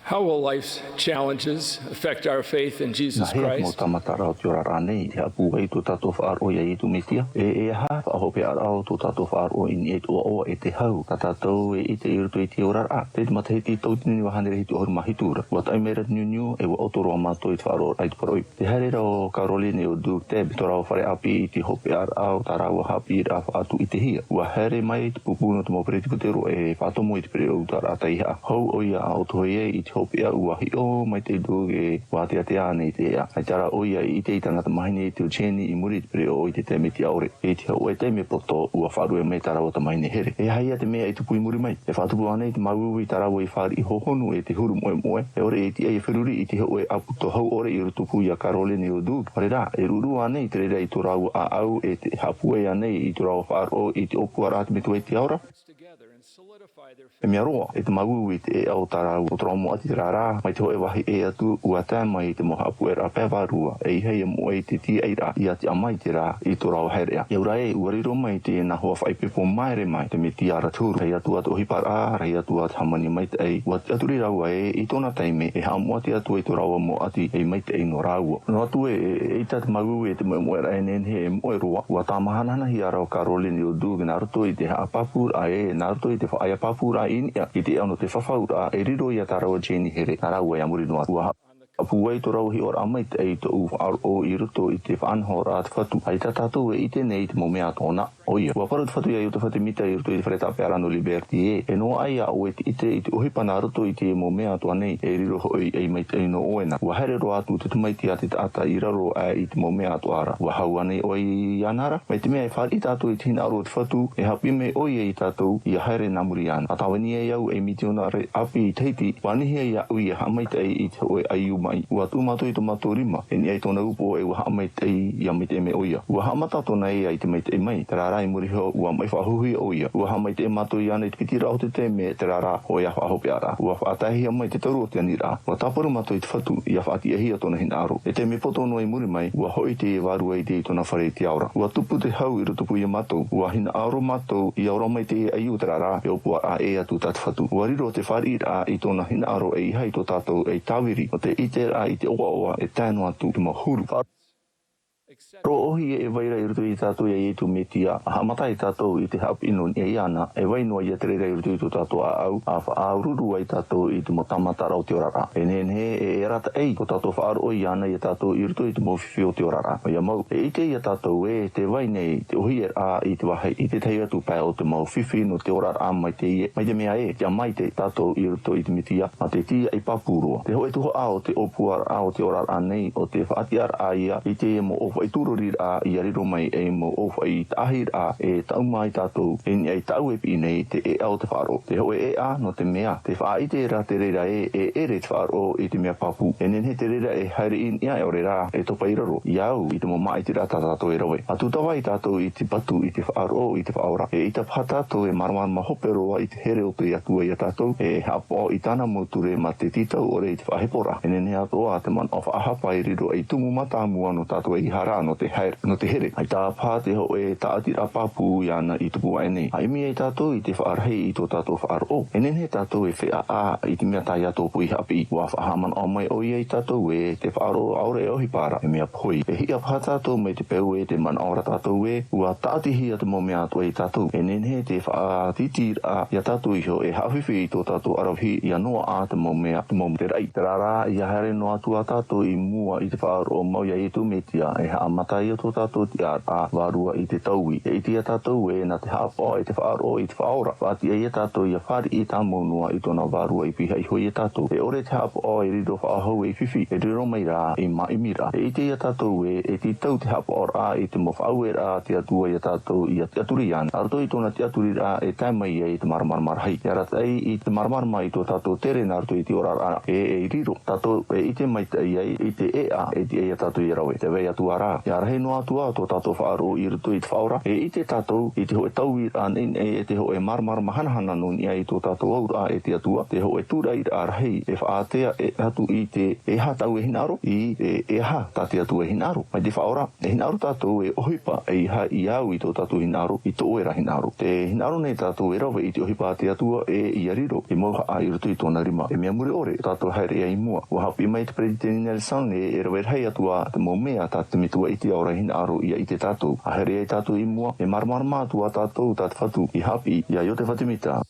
How will life's challenges affect our faith in Jesus Na hea mo Christ? tamatara o te ora rānei, te apu wei tu tato whaaro ia i tu metia. E ha, whahope arao tu tato whaaro in e tu oa e te hau. Ta tatou e te iruto i te ora rā. Te te matahiti tautini wa hanere hitu oru mahitura. Wa tai mera niu e wa otoro amato i te whaaro ai te paroi. Te haere o Caroline o du te bitora o whare api i te hope arao, ta rā wa hapi i rā whaatu i te hia. Wa haere mai te pupuno te mopere te putero e whaatomo i te pere o ta rā tai ha. Hau o ia o tohoi e i te hope a ua hi o mai te duge wa te ane i te ea. Ai tara o ia i te itangata mahine i te ucheni i muri te pere o i te te me te aure. E te hau e te me poto ua wharu e me tara o ta mahine here. E haia te mea i tupu i muri mai. E whatupu ane i te mauiu i tara o i whari i hohonu e te huru moe moe. E ore e te e whiruri i te hau e aputo hau ore i rutupu i a Caroline o du. Pare rā, e ruru ane i te reira i tō rau a au e te hapue ane i tō rau wharo i te opua rā te me tu e te aura. E mea roa, e te mauiu i te e au tara o tō rau mo ati te rā mai te hoe wahi e atu ua tā mai i te moha apu e rā pēwarua e i hei mo e te ti ei rā i ati amai te rā i tō rau herea. Iau rā e uariro mai te na hoa whaipepo maere mai te me ti ara tūru. Rei atu atu ohipar a, rei atu atu hamani mai te ei. Ua aturi raua e i tōna taime e hamo ati atu e tō rau mo ati e mai te ei no rāua. No atu e tā te mauiu e te moe rā e nenhe e moe roa. Ua tā mahanana hi ara o Caroline o du ngā ruto i te haa papura e nā ruto i te whaaya papura i te ano te whawhaura e riro i a tā rau Jenny here. Tā rau e amuri noa. Ua apu wei tō rau hi ora amai te ei tō o i ruto i te whanhora a te whatu. Ai tā tātou e i te nei te mo mea tōna. Oia, ua paru te whatu ia i o te whatu mita i ruto i te whareta pearano Liberty e. E noa ai a o e te i te ohipana ruto i te mo mea tō nei e riro hoi e mai te ino oena. Ua here ro atu te tumaiti a te ata i raro i te mo mea tō ara. Ua hau ane o i anara. Mai te mea e whari tātou i tina aro te whatu e hapi me oia i tātou i a haere namuri ana. A tawani e iau e miti ona re api i teiti. Wanihi e iau i a hamai te i te oe ai umai. Ua tūmato i tō mato rima. E ni ai tōna upo e ua hamai te i a mai te me oia. Ua hamata tōna e ai te mai te mai. Te rārai muri ho ua mai whahuhi oia. Ua hamai te mato i ana i te pitira o te te me te rāra o ia whahope ara. Ua whaatahi a mai te tauru o te anira. Ua taparu mato i te whatu i a whaati ahia tōna hina aro. E te me poto no i muri mai. Ua hoi te e waru ai te i tōna whare te aura. Ua tupu te hau i rutupu i a mato. Ua hina aro mato i aura mai te e ai u te rāra. E opua a e atu tā te whatu. Ua riro te whari a i tōna hina aro e i hai tō tātou e tāwiri. O te ite a i te oa oa e tēnu atu i mahuru. Ro ohi e waira i rutu i tātou i e tu metia. A hamata i tātou i te hap ino ni e ana. E wainua i a te reira i rutu i tu tātou a au. A whaaruru ai tātou i te mo tamata rau te orara. E nenhe e rata ei ko tātou whaaro i ana i a tātou i rutu i te mo whiwhi o te orara. O ia mau. E ite i a tātou e te wainei te ohi e a i te wahai. I te tei atu pai o te mo whiwhi no te orara a mai te ie. Mai te mea e. Te amai te tātou i rutu i te metia. Ma te tia i papurua. Te hoe tuho a o te opua a o te orara a nei o te whaatiar a ia. I te mo ofa i tururi a i ariro mai e mo ofa i tahir a e tau mai tātou e ni ai tau e pi nei te e au te wharo. Te hoe e a no te mea. Te wha i te ra te reira e ere te wharo i te mea papu. E nenhe te reira e haere in ia e ore rā e topa i raro. Iau i te mo mai te rata tātou e rawe. A tutawa i tātou i te patu i te wharo i te whaora. E i ta pha tātou e marmar mahope roa i te here o te atua i a tātou. E hapo i tāna moture ma te titau ore i te whahepora. E nenhe atoa te man of ahapa i riro i tumu mata mua no tātou e i hara no te haere. No te here. Ai tā pā te ho e tā atira papu i ana i tupu ai nei. Ai mi e tātou i te whaarhei i tō tātou whaaro. E nenhe tātou e whea a i te mea tai ato pui hapi. Wa whahaman o mai o i e tātou e te whaaro aure ohi para e mea pui. E hia pā tātou me te peu e te man aura tātou e. Ua tātihi a te mo mea ato e tātou. E nenhe te whaatitir a i a tātou iho e hawhiwhi i tō tātou arawhi i anoa a te mo mea te mo te rai. Te rara i a here no atu a tātou i mua i te whaaro mau ia i tu metia e haa matai a tō tātou ti a warua i te taui. E iti a tātou e na te hapa i te whaaro i te whaora. Whati e tātou i a whari i tā maunua i tōna warua i piha i hoi e tātou. E ore te hapa i rido whaahau e whiwhi e riro mai rā i maimira. E iti a tātou e ti tau te hapa o rā i te mo whaau e rā te atua i a tātou i a te aturi ana. Arto i tōna te aturi rā e taimai e i te marmar hai. E ratai i te marmar mai tō tātou tere nā arto i te ora rā e riro. Tātou e ite mai te i te e a e te e a tātou i rawe. Te wei atua rā rā. Ia rahe no atua tō tātou whaaro I rutu I te whaora. I te tātou I te ho e tau I rā e te ho e marmar mahanahana no ni ai tō tātou aura e te atua. Te ho e tūra I rā rahe e whaatea e hatu I te e ha tau e hinaro I e ha tā te atu e hinaro. Mai te whaora e hinaro tātou e ohipa e ha I au I tō tātou hinaro I tō e ra hinaro. Te hinaro nei tātou e rawe I te ohipa te atua e I ariro. E moha a I rutu I tōna rima. E mea muri ore tātou haere e ai mua. Wa hapi mai te Presidenti Nelson e rawe rhei atua te mo mea tā te mitua I te aura hinaro ia I te tātou. A haere e tātou I mua e marmar mātua tātou tā te whatu I hapi ia I o te whatimita.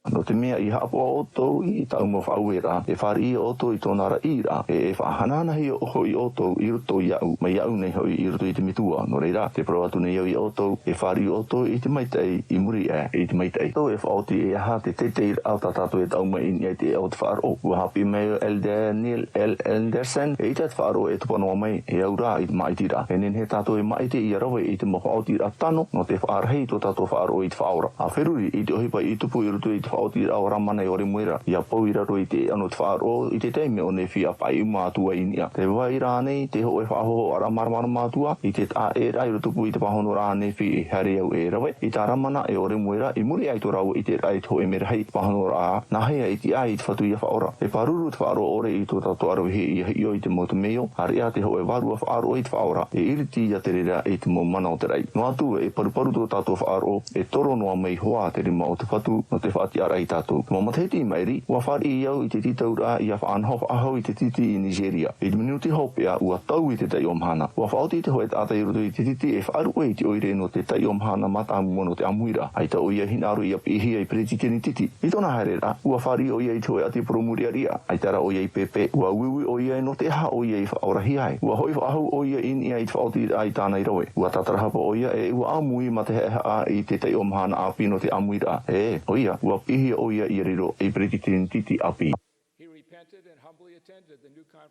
No te mea I haapo o tō I tau mo whauera e whari o tō I tōna ra ira e whahanana hi o I o tō I ruto I au mai au nei hoi I ruto I te mitua no reira te pro atu nei au I o tō e whari o tō I te maitai I muri I te maitai tō e whaoti e aha te tete au tātātou e tau mai I te au te whaaro ua hapi mai Daniel L. Anderson e I te whaaro e tupanoa mai e au rā I te maitira e nen he tātou e maite I arawe I te mo whaoti ra tano no te whaarhei tō tātou whaaro I te whaora a wheruri I te ohipa I tupu I ruto I te whaoti rao ramana I ore muera ia pau I raro I te anu te whaaro I te teime o ne whia pai mātua I nia te wai rānei te ho e whaho ara marmara mātua I te tā e rai rutupu I te pahono rānei whi I here au e rawe I tā ramana e ore muera I muri ai tō rau I te rai tō e mera hei pahono rā na hea I te ai I te whatu I a whaora e paruru te whaaro ore I tō tātou arawe he I o I te motu meo hari a te ho e warua whaaro I te whaora e iriti I te rera I te mo mana o te rai no atu e paruparu tō tātou whaaro e toro noa mei hoa te rima o te whatu no te whaati ara I tātou Mō mateti mairi, ua whari I au I te titau rā I a whaanhof ahau I te titi I Nigeria. I te minuti hopea ua tau I te tai omhana. Ua whaoti te hoe tātai roto I te titi e whaaru e te oire no te tai omhana matamu no te amuira. Ai ta oia hinaru I a pihi ai Presidenti titi. I tōna haere rā, ua whari oia I te hoe ati promuri aria. Ai tara oia I pepe, ua wiwi oia no te ha oia I whaorahi ai. Ua hoi ahau oia in I te whaoti ai tāna I rawe. Ua tatarahapa oia e ua amui ma te hea I te tai omhana a pino te amuira. E, oia, ua pihi oia I riro e Presidenti titi api.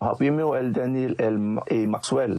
Hapi meo el Daniel L. Maxwell.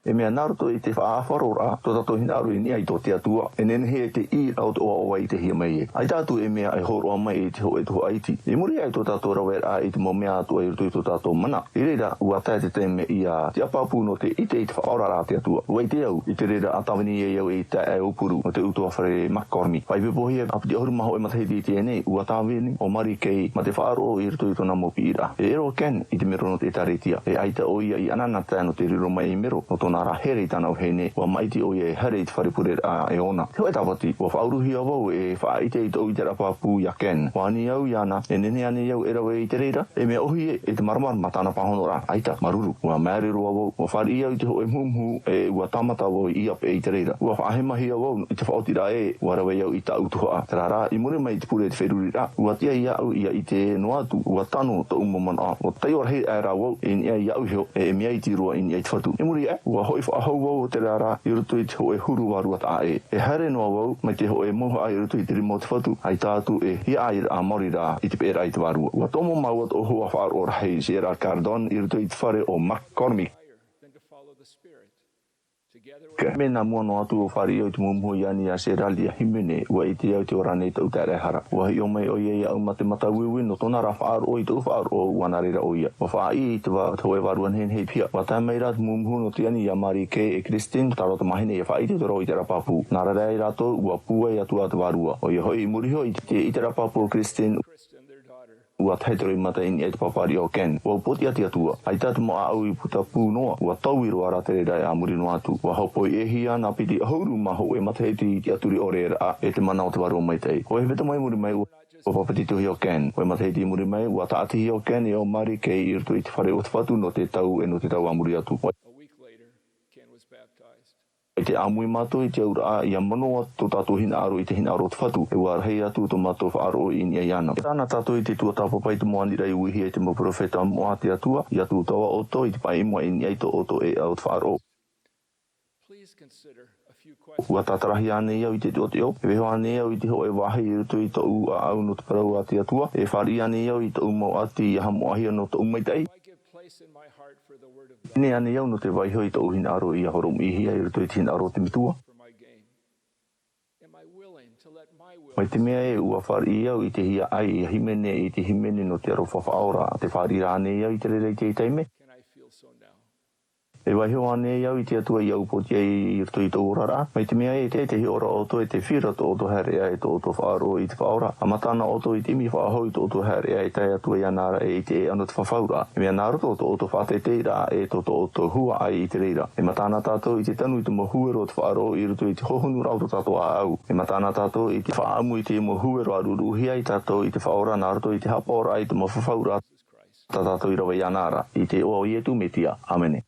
E mea naruto I te whaafaro tō tato hinaru I nia I tō te atua. E nene he te I rau te oa I te hia mai e. Ai tātu e mea e horoa mai I te ho e tuho aiti. E muri ai tō tato rawer a I te mo mea atua I rutu I tō tato mana. I reira ua tae te teme I a te apapu no te ite I te whaora rā te atua. Ua I te au I te reira atawini e au I te e upuru no te utua whare makormi. Pai pepohia api te ahuru e matahiti I te enei ua tāwini o mari kei ma te whaaro I rutu I tōna mopi ira. E ero ken I te mero no te taretia. E aita oia I ananata no te riro mai I mero no tōna ra here I tānau heine ua maiti o e here I te wharepure a e ona. Te hoa tawati, ua whauruhi awau e whaaite I te o I te rapapu ia ken. Wa ani au iana, e nene ani au e rawe I te reira, e mea ohi e te maramar matana pahono ra. Aita, maruru, ua mērero awau, ua whari au I te ho e mumhu e ua tamata awau I ape I te reira. Ua whaahemahi awau I te whaoti ra e, ua rawe au I ta utuhaa. Tera rā, I mure mai te pure te wheruri ra. Ua tia I au ia I te noatu, ua tano ta umamana a. Ua taior hei ai rawau, e ni ai au heo, e mea I tirua I ni ai te whatu. E muri e, ua hoi ahau wau te rara I rutu I te ho e huru warua ta e. E haere noa wau mai te ho e moha ai rutu I te rimo te whatu. Ai tātu e hi ai a mori rā I te pēra I te warua. Ua tomo mauat o hoa whaaro rahei Gerard Cardon I rutu I te whare o McCormick. Me nā mua no atu o whari au te mumhu iani a Seralia Himene ua I te au te ora nei tau te arehara. Ua hi o mai o ia au mate mata wiwi no tōna ra whaaro o I tau whaaro o wana reira o ia. Ua wha I te hoa waruan hen hei pia. Ua tai mai rā te mumhu no te iani a Mari Kay e Christine taro te mahine e wha I te toro I te rapapu. Nā rarei rātou ua puai atu a te warua. O ia hoi muriho I te rapapu o Christine ua taitoro I mata ini e te papari o Ken. Ua poti ati atua. Ai tatu mo a au I puta pū noa. Ua tauiro ara te reira e amuri no atu. Ua hopoi e hia nā piti hauru maho e mataheti I te aturi ore a e te mana o te waru o mai tei. Ua heweta mai muri mai ua papatito hi o Ken. Ua mataheti muri mai ua taati hi o Ken e o Mari Kay I rutu I te whare o te whatu no te tau e no te tau amuri atu. I te amui mātou I te aura a ia manoa tō tātou hina aro I te hina aro te whatu. E wā rhei atu tō mātou whaaro I ni aiana. Rāna tātou I te tua tāpapai te moani rai uihi e te mo profeta moa te atua. I atu tawa oto I te pai mua I ni ai tō oto e au te whaaro. Ua tātarahi ane iau I te te o. E weho ane iau I te ho e wahi I rutu I tō u a au no te parau a te atua. E whari ane iau I tō umau ati I hamo ahia no tō umaitai. Ne ane iau no te waiho I tō hina aro I a horom ihi ai rutu I te hina aro te mitua. Mai te mea e ua whari au I te hia ai I himene I te himene no te aro whawhaora te whari rāne au I te rere te taime. Can I feel so now? E waiho ane au I te atua I au poti ai I rto I tō urara. Mai te mea e te hi ora oto e te whira tō oto harea e tō oto whaaro I te whaora. A matana oto I te mi whaahau tō oto harea e tai atua I anara e te anu te whawhaura. E mea nāra tō oto whate teira e tō oto hua ai I te reira. E matana tātou I te tanu I te mohuero te whaaro I rto I te hohunu rau tō tātou a au. E matana tātou I te whaamu I te mohuero a ruruhia I tātou I te whaora nāra tō I te hapora I te mowhawhaura. Tā tātou I rawa I anara I te oa I etu metia. Amene.